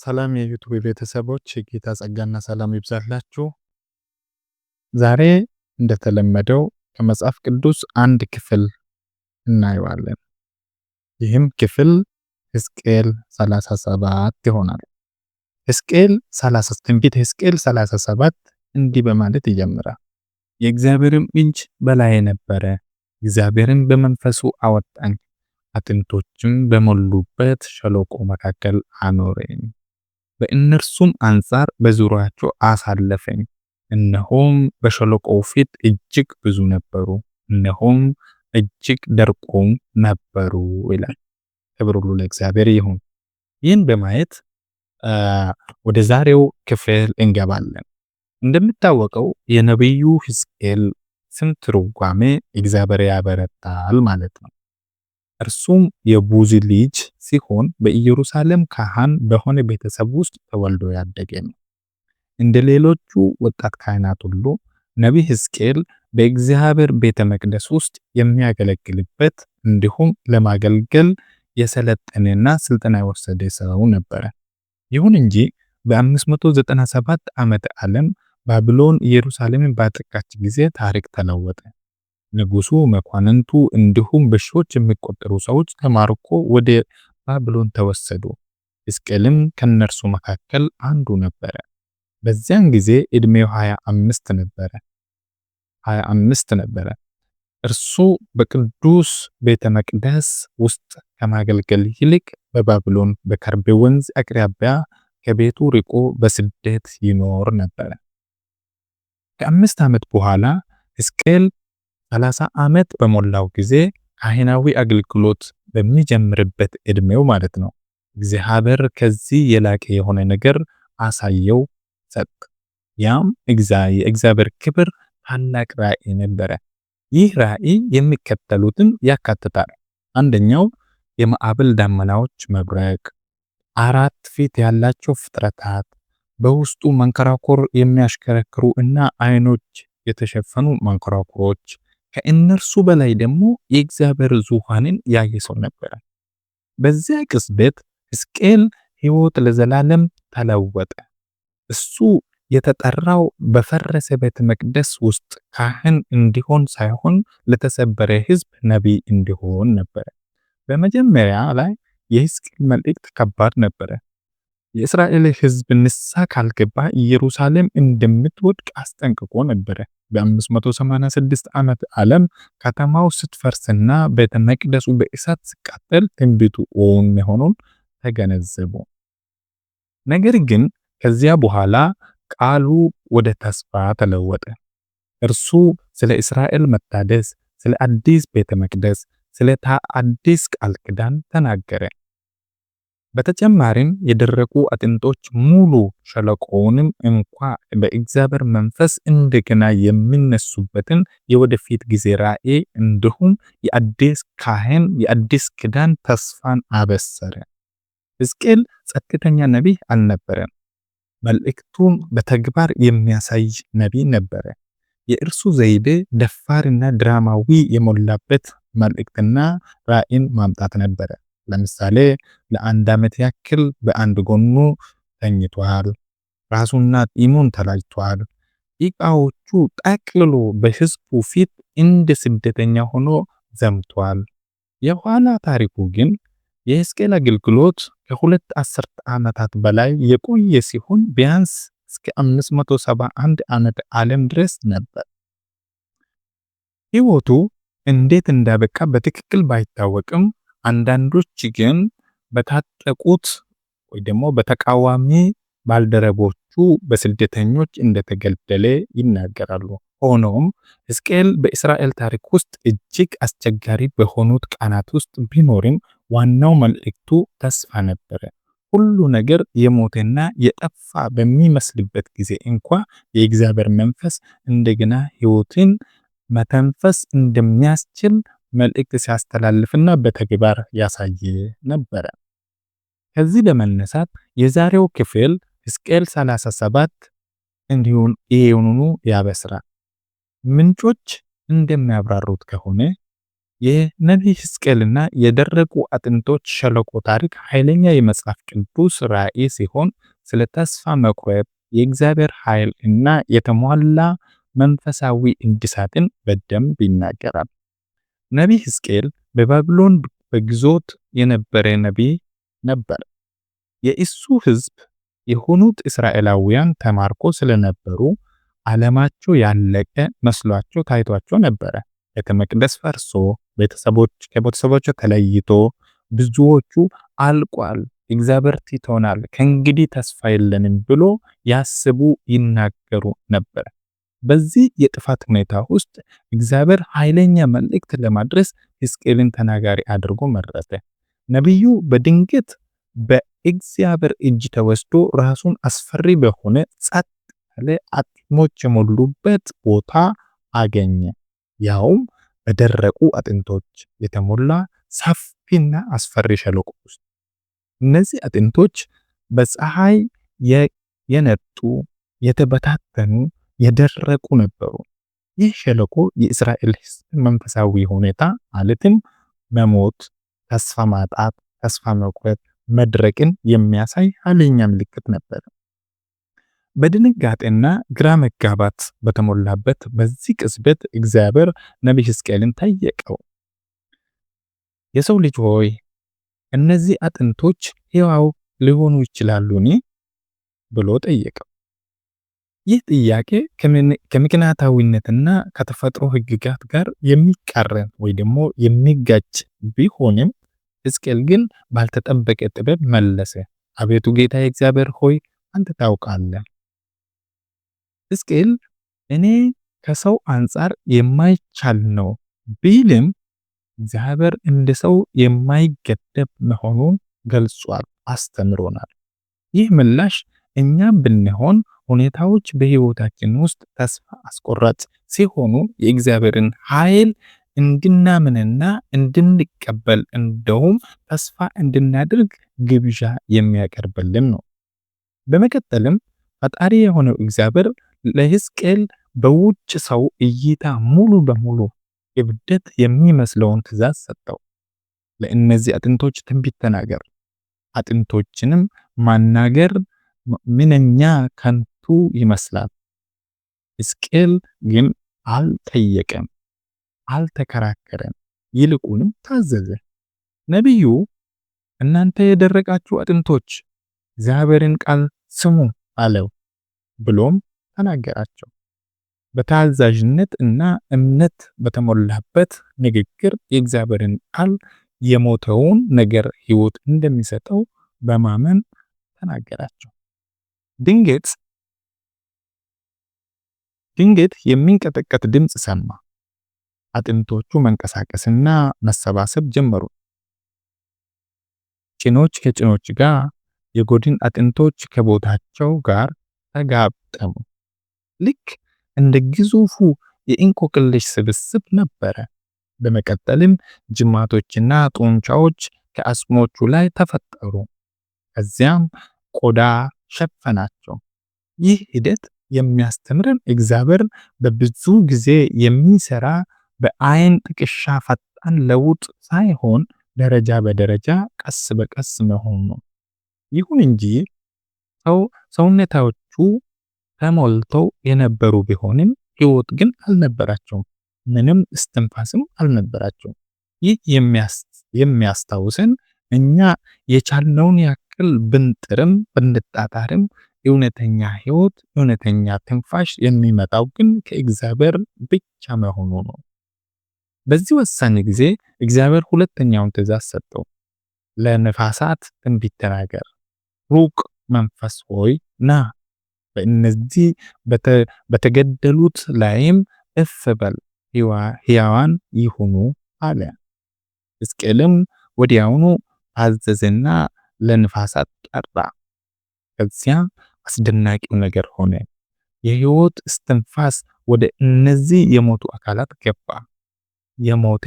ሰላም የዩቲዩብ ቤተሰቦች የጌታ ጸጋና ሰላም ይብዛላችሁ። ዛሬ እንደተለመደው ከመጽሐፍ ቅዱስ አንድ ክፍል እናየዋለን። ይህም ክፍል ሕዝቅኤል 37 ይሆናል። ትንቢተ ሕዝቅኤል 37 እንዲህ በማለት ይጀምራል። የእግዚአብሔርም እጅ በላዬ ነበረ፣ እግዚአብሔርም በመንፈሱ አወጣኝ፣ አጥንቶችም በሞሉበት ሸለቆ መካከል አኖረኝ። በእነርሱም አንጻር በዙሪያቸው አሳለፈኝ። እነሆም በሸለቆው ፊት እጅግ ብዙ ነበሩ፣ እነሆም እጅግ ደርቆም ነበሩ ይላል። ክብር ሁሉ ለእግዚአብሔር ይሁን። ይህን በማየት ወደ ዛሬው ክፍል እንገባለን። እንደሚታወቀው የነቢዩ ሕዝቅኤል ስም ትርጓሜ እግዚአብሔር ያበረታል ማለት ነው። እርሱም የቡዚ ልጅ ሲሆን በኢየሩሳሌም ካህን በሆነ ቤተሰብ ውስጥ ተወልዶ ያደገ ነው። እንደ ሌሎቹ ወጣት ካህናት ሁሉ ነቢይ ሕዝቅኤል በእግዚአብሔር ቤተ መቅደስ ውስጥ የሚያገለግልበት እንዲሁም ለማገልገል የሰለጠነና ስልጠና የወሰደ ሰው ነበረ። ይሁን እንጂ በ597 ዓመተ ዓለም ባቢሎን ኢየሩሳሌምን ባጠቃች ጊዜ ታሪክ ተለወጠ። ንጉሱ፣ መኳንንቱ እንዲሁም በሺዎች የሚቆጠሩ ሰዎች ተማርኮ ወደ ባቢሎን ተወሰዱ። ሕዝቅኤልም ከነርሱ መካከል አንዱ ነበረ። በዚያን ጊዜ ዕድሜው 25 ነበረ። እርሱ በቅዱስ ቤተ መቅደስ ውስጥ ከማገልገል ይልቅ በባቢሎን በከርቤ ወንዝ አቅራቢያ ከቤቱ ርቆ በስደት ይኖር ነበረ። ከ5 ዓመት በኋላ ሕዝቅኤል 30 ዓመት በሞላው ጊዜ ካህናዊ አገልግሎት በሚጀምርበት ዕድሜው ማለት ነው፣ እግዚአብሔር ከዚህ የላቀ የሆነ ነገር አሳየው ሰጥ። ያም የእግዚአብሔር ክብር ታላቅ ራእይ ነበረ። ይህ ራእይ የሚከተሉትን ያካትታል። አንደኛው የማዕበል ደመናዎች መብረቅ፣ 4 ፊት ያላቸው ፍጥረታት፣ በውስጡ መንኮራኩር የሚያሽከረክሩ እና አይኖች የተሸፈኑ መንኮራኩሮች፣ ከእነርሱ በላይ ደግሞ የእግዚአብሔር ዙፋንን ያየ ሰው ነበረ። በዚያ ቅጽበት ሕዝቅኤል ሕይወት ለዘላለም ተለወጠ። እሱ የተጠራው በፈረሰ ቤተ መቅደስ ውስጥ ካህን እንዲሆን ሳይሆን ለተሰበረ ሕዝብ ነቢይ እንዲሆን ነበረ። በመጀመሪያ ላይ የሕዝቅኤል መልእክት ከባድ ነበረ። የእስራኤል ሕዝብ ንስሐ ካልገባ ኢየሩሳሌም እንደምትወድቅ አስጠንቅቆ ነበረ። በ586 ዓመት ዓለም ከተማው ስትፈርስና ቤተ መቅደሱ በእሳት ሲቃጠል ትንቢቱ እውን መሆኑን ተገነዘቡ። ነገር ግን ከዚያ በኋላ ቃሉ ወደ ተስፋ ተለወጠ። እርሱ ስለ እስራኤል መታደስ፣ ስለ አዲስ ቤተ መቅደስ፣ ስለ አዲስ ቃል ኪዳን ተናገረ። በተጨማሪም የደረቁ አጥንቶች ሙሉ ሸለቆውንም እንኳ በእግዚአብሔር መንፈስ እንደገና የሚነሱበትን የወደፊት ጊዜ ራእይ እንዲሁም የአዲስ ካህን የአዲስ ኪዳን ተስፋን አበሰረ። ሕዝቅኤል ጸጥተኛ ነቢይ አልነበረም። መልእክቱን በተግባር የሚያሳይ ነቢይ ነበረ። የእርሱ ዘይቤ ደፋርና ድራማዊ የሞላበት መልእክትና ራእይን ማምጣት ነበረ። ለምሳሌ ለ1 ዓመት ያክል በአንድ ጎኑ ተኝቷል፣ ራሱና ጢሙን ተላጭቷል፣ ዕቃዎቹ ጠቅልሎ በሕዝቡ ፊት እንደ ስደተኛ ሆኖ ዘምቷል። የኋላ ታሪኩ ግን የሕዝቅኤል አገልግሎት ከ2 አስርተ ዓመታት በላይ የቆየ ሲሆን ቢያንስ እስከ 571 ዓመተ ዓለም ድረስ ነበር። ሕይወቱ እንዴት እንዳበቃ በትክክል ባይታወቅም አንዳንዶች ግን በታጠቁት ወይ ደግሞ በተቃዋሚ ባልደረቦቹ በስደተኞች እንደተገደለ ይናገራሉ። ሆኖም ሕዝቅኤል በእስራኤል ታሪክ ውስጥ እጅግ አስቸጋሪ በሆኑት ቀናት ውስጥ ቢኖርም ዋናው መልእክቱ ተስፋ ነበረ። ሁሉ ነገር የሞተና የጠፋ በሚመስልበት ጊዜ እንኳ የእግዚአብሔር መንፈስ እንደገና ሕይወትን መተንፈስ እንደሚያስችል መልእክት ሲያስተላልፍና በተግባር ያሳየ ነበረ። ከዚህ በመነሳት የዛሬው ክፍል ሕዝቅኤል 37 ይህንኑ ያበስራል። ምንጮች እንደሚያብራሩት ከሆነ የነቢይ ሕዝቅኤልና የደረቁ አጥንቶች ሸለቆ ታሪክ ኃይለኛ የመጽሐፍ ቅዱስ ራእይ ሲሆን ስለ ተስፋ መቁረጥ፣ የእግዚአብሔር ኃይል እና የተሟላ መንፈሳዊ እድሳትን በደንብ ይናገራል። ነቢይ ሕዝቅኤል በባቢሎን በግዞት የነበረ ነቢይ ነበር። የእሱ ሕዝብ የሆኑት እስራኤላውያን ተማርኮ ስለነበሩ ዓለማቸው ያለቀ መስሏቸው ታይቷቸው ነበረ። ቤተ መቅደስ ፈርሶ ከቤተሰቦቻቸው ተለይቶ ብዙዎቹ አልቋል፣ እግዚአብሔር ትቶናል፣ ከእንግዲህ ተስፋ የለንም ብሎ ያስቡ ይናገሩ ነበር። በዚህ የጥፋት ሁኔታ ውስጥ እግዚአብሔር ኃይለኛ መልእክት ለማድረስ ሕዝቅኤልን ተናጋሪ አድርጎ መረጠ። ነቢዩ በድንገት በእግዚአብሔር እጅ ተወስዶ ራሱን አስፈሪ በሆነ ጸጥ ያለ አጥሞች የሞሉበት ቦታ አገኘ። ያውም በደረቁ አጥንቶች የተሞላ ሰፊና አስፈሪ ሸለቆ ውስጥ። እነዚህ አጥንቶች በፀሐይ የነጡ፣ የተበታተኑ፣ የደረቁ ነበሩ። ይህ ሸለቆ የእስራኤል ሕዝብ መንፈሳዊ ሁኔታ ማለትም መሞት፣ ተስፋ ማጣት፣ ተስፋ መቁረጥ፣ መድረቅን የሚያሳይ ኃይለኛ ምልክት ነበር። በድንጋጤና ግራ መጋባት በተሞላበት በዚህ ቅጽበት እግዚአብሔር ነቢይ ሕዝቅኤልን ጠየቀው። የሰው ልጅ ሆይ እነዚህ አጥንቶች ሕያው ሊሆኑ ይችላሉን? ብሎ ጠየቀው። ይህ ጥያቄ ከምክንያታዊነትና ከተፈጥሮ ሕግጋት ጋር የሚቃረን ወይ ደግሞ የሚጋጭ ቢሆንም ሕዝቅኤል ግን ባልተጠበቀ ጥበብ መለሰ። አቤቱ ጌታ እግዚአብሔር ሆይ አንተ ታውቃለህ። ሕዝቅኤል እኔ ከሰው አንጻር የማይቻል ነው ቢልም እግዚአብሔር እንደ ሰው የማይገደብ መሆኑን ገልጿል፣ አስተምሮናል። ይህ ምላሽ እኛም ብንሆን ሁኔታዎች በሕይወታችን ውስጥ ተስፋ አስቆራጭ ሲሆኑ የእግዚአብሔርን ኃይል እንድናምንና እንድንቀበል እንደውም ተስፋ እንድናደርግ ግብዣ የሚያቀርብልን ነው። በመቀጠልም ፈጣሪ የሆነው እግዚአብሔር ለሕዝቅኤል በውጭ ሰው እይታ ሙሉ በሙሉ እብደት የሚመስለውን ትእዛዝ ሰጠው። ለእነዚህ አጥንቶች ትንቢት ተናገር። አጥንቶችንም ማናገር ምንኛ ከንቱ ይመስላል። ሕዝቅኤል ግን አልጠየቀም፣ አልተከራከረም፣ ይልቁንም ታዘዘ። ነቢዩ እናንተ የደረቃችሁ አጥንቶች እግዚአብሔርን ቃል ስሙ አለው። ብሎም ተናገራቸው። በታዛዥነት እና እምነት በተሞላበት ንግግር የእግዚአብሔርን ቃል የሞተውን ነገር ሕይወት እንደሚሰጠው በማመን ተናገራቸው። ድንገት የሚንቀጠቀጥ ድምፅ ሰማ። አጥንቶቹ መንቀሳቀስና መሰባሰብ ጀመሩ። ጭኖች ከጭኖች ጋር፣ የጎድን አጥንቶች ከቦታቸው ጋር ተጋጠሙ። ልክ እንደ ግዙፉ የእንቆቅልሽ ስብስብ ነበረ። በመቀጠልም ጅማቶችና ጡንቻዎች ከአጽሞቹ ላይ ተፈጠሩ። ከዚያም ቆዳ ሸፈናቸው። ይህ ሂደት የሚያስተምረን እግዚአብሔር በብዙ ጊዜ የሚሰራ በአይን ጥቅሻ ፈጣን ለውጥ ሳይሆን ደረጃ በደረጃ ቀስ በቀስ መሆኑ ነው። ይሁን እንጂ ሰውነቶቹ ተሞልተው የነበሩ ቢሆንም ሕይወት ግን አልነበራቸውም። ምንም እስትንፋስም አልነበራቸውም። ይህ የሚያስታውሰን እኛ የቻልነውን ያክል ብንጥርም ብንጣጣርም እውነተኛ ሕይወት፣ እውነተኛ ትንፋሽ የሚመጣው ግን ከእግዚአብሔር ብቻ መሆኑ ነው። በዚህ ወሳኝ ጊዜ እግዚአብሔር ሁለተኛውን ትእዛዝ ሰጠው። ለነፋሳት ትንቢት ተናገር፣ ሩቅ መንፈስ ሆይ ና፣ በእነዚህ በተገደሉት ላይም እፍ በል፣ ሕያዋን ይሁኑ አለ። ሕዝቅኤልም ወዲያውኑ ታዘዘና ለነፋሳት ጠራ። ከዚያ አስደናቂው ነገር ሆነ። የሕይወት እስትንፋስ ወደ እነዚህ የሞቱ አካላት ገባ። የሞተ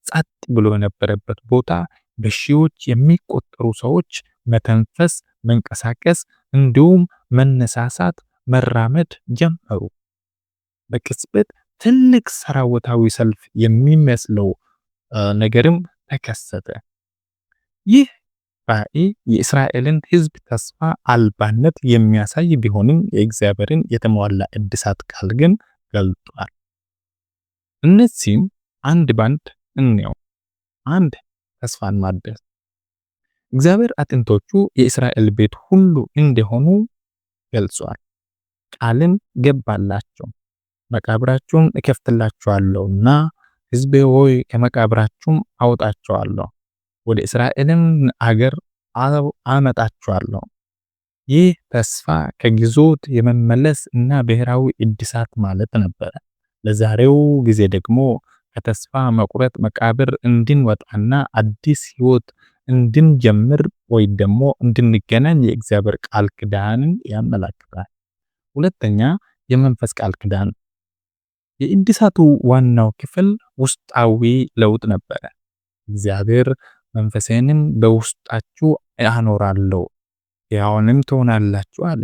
ጸጥ ብሎ የነበረበት ቦታ በሺዎች የሚቆጠሩ ሰዎች መተንፈስ፣ መንቀሳቀስ እንዲሁም መነሳሳት፣ መራመድ ጀመሩ። በቅጽበት ትልቅ ሰራዊታዊ ሰልፍ የሚመስለው ነገርም ተከሰተ። ይህ ራእይ የእስራኤልን ሕዝብ ተስፋ አልባነት የሚያሳይ ቢሆንም የእግዚአብሔርን የተሟላ እድሳት ቃል ግን ገልጧል። እነዚህም አንድ ባንድ እንየው። አንድ ተስፋን ማደስ። እግዚአብሔር አጥንቶቹ የእስራኤል ቤት ሁሉ እንደሆኑ ገልጿል። ቃልን ገባላቸው፣ መቃብራችሁን እከፍትላችኋለሁና ሕዝቤ ሆይ ከመቃብራችሁም አወጣችኋለሁ፣ ወደ እስራኤልም አገር አመጣችኋለሁ። ይህ ተስፋ ከግዞት የመመለስ እና ብሔራዊ እድሳት ማለት ነበረ። ለዛሬው ጊዜ ደግሞ ከተስፋ መቁረጥ መቃብር እንድንወጣና አዲስ ህይወት እንድንጀምር ወይ ደግሞ እንድንገናኝ የእግዚአብሔር ቃል ኪዳንን ያመለክታል። ሁለተኛ የመንፈስ ቃል ኪዳን። የእድሳቱ ዋናው ክፍል ውስጣዊ ለውጥ ነበረ። እግዚአብሔር መንፈሴንም በውስጣችሁ አኖራለሁ ሕያዋንም ትሆናላችሁ አለ።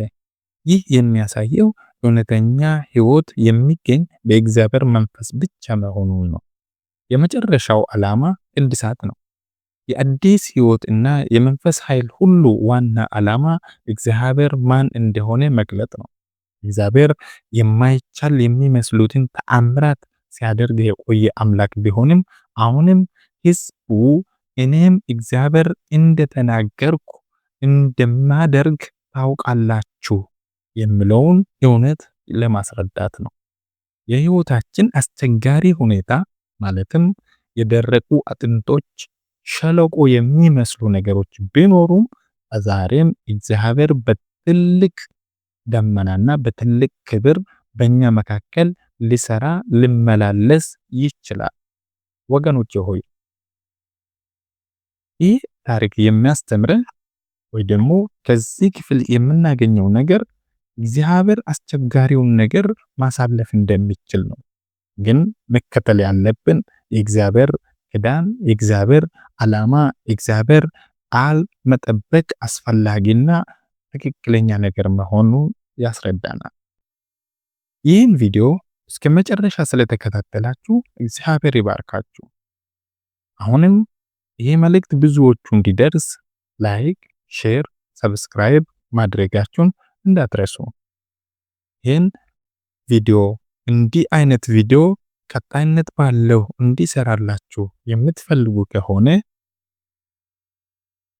ይህ የሚያሳየው እውነተኛ ህይወት የሚገኝ በእግዚአብሔር መንፈስ ብቻ መሆኑን ነው። የመጨረሻው ዓላማ እድሳት ነው። የአዲስ ህይወት እና የመንፈስ ኃይል ሁሉ ዋና ዓላማ እግዚአብሔር ማን እንደሆነ መግለጥ ነው። እግዚአብሔር የማይቻል የሚመስሉትን ተአምራት ሲያደርግ የቆየ አምላክ ቢሆንም አሁንም ህዝቡ እኔም እግዚአብሔር እንደተናገርኩ እንደማደርግ ታውቃላችሁ የሚለውን እውነት ለማስረዳት ነው። የህይወታችን አስቸጋሪ ሁኔታ ማለትም የደረቁ አጥንቶች፣ ሸለቆ የሚመስሉ ነገሮች ቢኖሩም ዛሬም እግዚአብሔር በትልቅ ደመናና በትልቅ ክብር በእኛ መካከል ሊሰራ ሊመላለስ ይችላል። ወገኖቼ ሆይ ይህ ታሪክ የሚያስተምረን ወይ ደግሞ ከዚህ ክፍል የምናገኘው ነገር እግዚአብሔር አስቸጋሪውን ነገር ማሳለፍ እንደሚችል ነው። ግን መከተል ያለብን የእግዚአብሔር ኪዳን፣ የእግዚአብሔር ዓላማ፣ የእግዚአብሔር ቃል መጠበቅ አስፈላጊና ትክክለኛ ነገር መሆኑን ያስረዳናል። ይህን ቪዲዮ እስከ መጨረሻ ስለተከታተላችሁ እግዚአብሔር ይባርካችሁ። አሁንም ይህ መልእክት ብዙዎቹ እንዲደርስ ላይክ፣ ሼር፣ ሰብስክራይብ ማድረጋችሁን እንዳትረሱ። ይህን ቪዲዮ እንዲህ አይነት ቪዲዮ ቀጣይነት ባለው እንዲሰራላችሁ የምትፈልጉ ከሆነ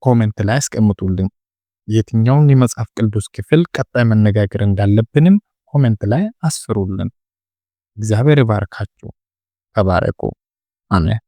ኮሜንት ላይ አስቀምጡልን። የትኛውን የመጽሐፍ ቅዱስ ክፍል ቀጣይ መነጋገር እንዳለብንም ኮሜንት ላይ አስፍሩልን። እግዚአብሔር ይባርካችሁ። ተባረኩ። አሜን።